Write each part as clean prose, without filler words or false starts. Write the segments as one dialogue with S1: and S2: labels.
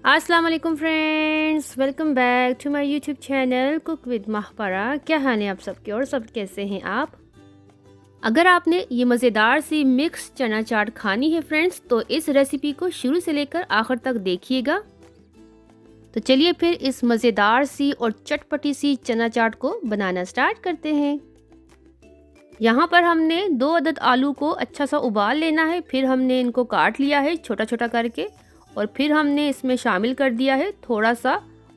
S1: अस्सलाम वालेकुम friends, welcome back to my YouTube channel cook with Mahpara. क्या हाल है आप सबके और सब कैसे हैं आप? अगर आपने ये मज़ेदार सी मिक्स चना चाट खानी है फ्रेंड्स, तो इस रेसिपी को शुरू से लेकर आखिर तक देखिएगा। तो चलिए फिर इस मज़ेदार सी और चटपटी सी चना चाट को बनाना स्टार्ट करते हैं। यहाँ पर हमने 2 अदद आलू को अच्छा सा उबाल लेना है। फिर हमने इनको काट लिया है छोटा छोटा करके, और फिर हमने इसमें शामिल कर दिया है थोड़ा सा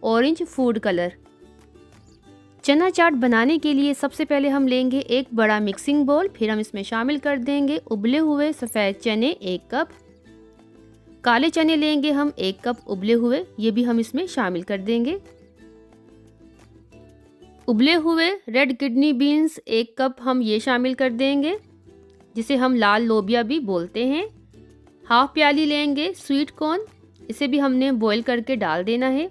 S1: ऑरेंज फूड कलर। चना चाट बनाने के लिए सबसे पहले हम लेंगे एक बड़ा मिक्सिंग बोल। फिर हम इसमें शामिल कर देंगे उबले हुए सफ़ेद चने 1 कप, काले चने लेंगे हम 1 कप उबले हुए, ये भी हम इसमें शामिल कर देंगे। उबले हुए रेड किडनी बीन्स 1 कप हम ये शामिल कर देंगे, जिसे हम लाल लोबिया भी बोलते हैं। हाफ प्याली लेंगे स्वीट कॉर्न, इसे भी हमने बॉईल करके डाल देना है।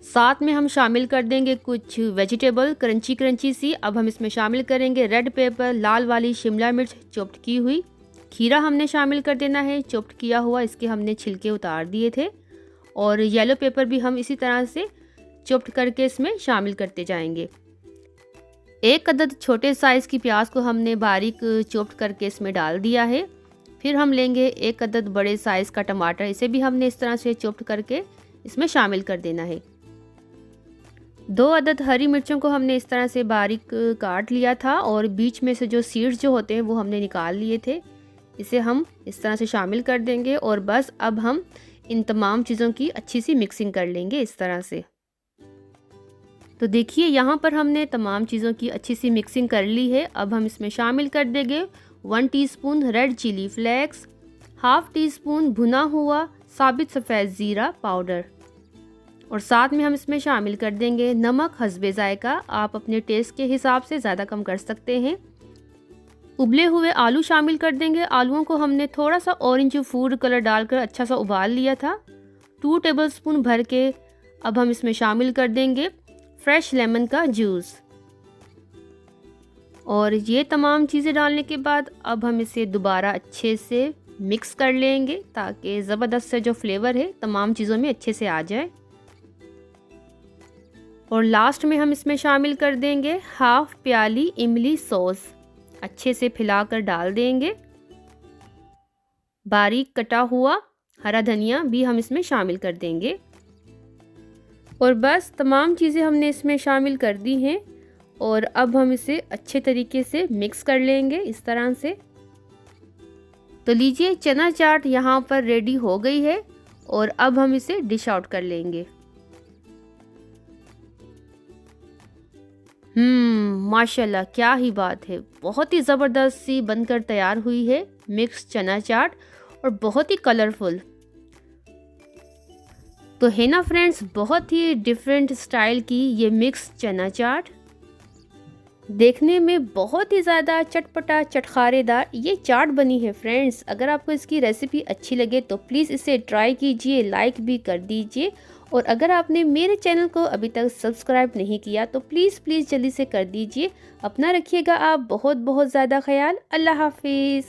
S1: साथ में हम शामिल कर देंगे कुछ वेजिटेबल क्रंची क्रंची सी। अब हम इसमें शामिल करेंगे रेड पेपर, लाल वाली शिमला मिर्च चॉप्ड की हुई, खीरा हमने शामिल कर देना है चॉप्ड किया हुआ, इसके हमने छिलके उतार दिए थे। और येलो पेपर भी हम इसी तरह से चॉप्ड करके इसमें शामिल करते जाएंगे। 1 अदद छोटे साइज़ की प्याज को हमने बारीक चॉप्ड करके इसमें डाल दिया है। फिर हम लेंगे 1 अदद बड़े साइज़ का टमाटर, इसे भी हमने इस तरह से चॉप्ड करके इसमें शामिल कर देना है। 2 अदद हरी मिर्चों को हमने इस तरह से बारीक काट लिया था, और बीच में से जो सीड्स जो होते हैं वो हमने निकाल लिए थे, इसे हम इस तरह से शामिल कर देंगे। और बस अब हम इन तमाम चीज़ों की अच्छी सी मिक्सिंग कर लेंगे इस तरह से। तो देखिए यहाँ पर हमने तमाम चीज़ों की अच्छी सी मिक्सिंग कर ली है। अब हम इसमें शामिल कर देंगे 1 teaspoon red chilli flakes, half teaspoon भुना हुआ साबित सफ़ेद ज़ीरा पाउडर, और साथ में हम इसमें शामिल कर देंगे नमक हस्बे ज़ायका। आप अपने टेस्ट के हिसाब से ज़्यादा कम कर सकते हैं। उबले हुए आलू शामिल कर देंगे। आलूओं को हमने थोड़ा सा ऑरेंज फूड कलर डालकर अच्छा सा उबाल लिया था 2 टेबलस्पून भर के। अब हम इसमें शामिल कर देंगे फ्रेश लेमन का जूस, और ये तमाम चीज़ें डालने के बाद अब हम इसे दोबारा अच्छे से मिक्स कर लेंगे, ताकि ज़बरदस्त से जो फ्लेवर है तमाम चीज़ों में अच्छे से आ जाए। और लास्ट में हम इसमें शामिल कर देंगे हाफ प्याली इमली सॉस, अच्छे से फैलाकर डाल देंगे। बारीक कटा हुआ हरा धनिया भी हम इसमें शामिल कर देंगे, और बस तमाम चीज़ें हमने इसमें शामिल कर दी हैं। और अब हम इसे अच्छे तरीके से मिक्स कर लेंगे इस तरह से। तो लीजिए चना चाट यहाँ पर रेडी हो गई है, और अब हम इसे डिश आउट कर लेंगे। माशाल्लाह, क्या ही बात है, बहुत ही ज़बरदस्त सी बनकर तैयार हुई है मिक्स चना चाट, और बहुत ही कलरफुल। तो है ना फ्रेंड्स, बहुत ही डिफरेंट स्टाइल की ये मिक्स चना चाट, देखने में बहुत ही ज़्यादा चटपटा चटखारेदार ये चाट बनी है फ्रेंड्स। अगर आपको इसकी रेसिपी अच्छी लगे तो प्लीज़ इसे ट्राई कीजिए, लाइक भी कर दीजिए। और अगर आपने मेरे चैनल को अभी तक सब्सक्राइब नहीं किया तो प्लीज़ जल्दी से कर दीजिए। अपना रखिएगा आप बहुत बहुत ज़्यादा ख्याल। अल्लाह हाफिज़।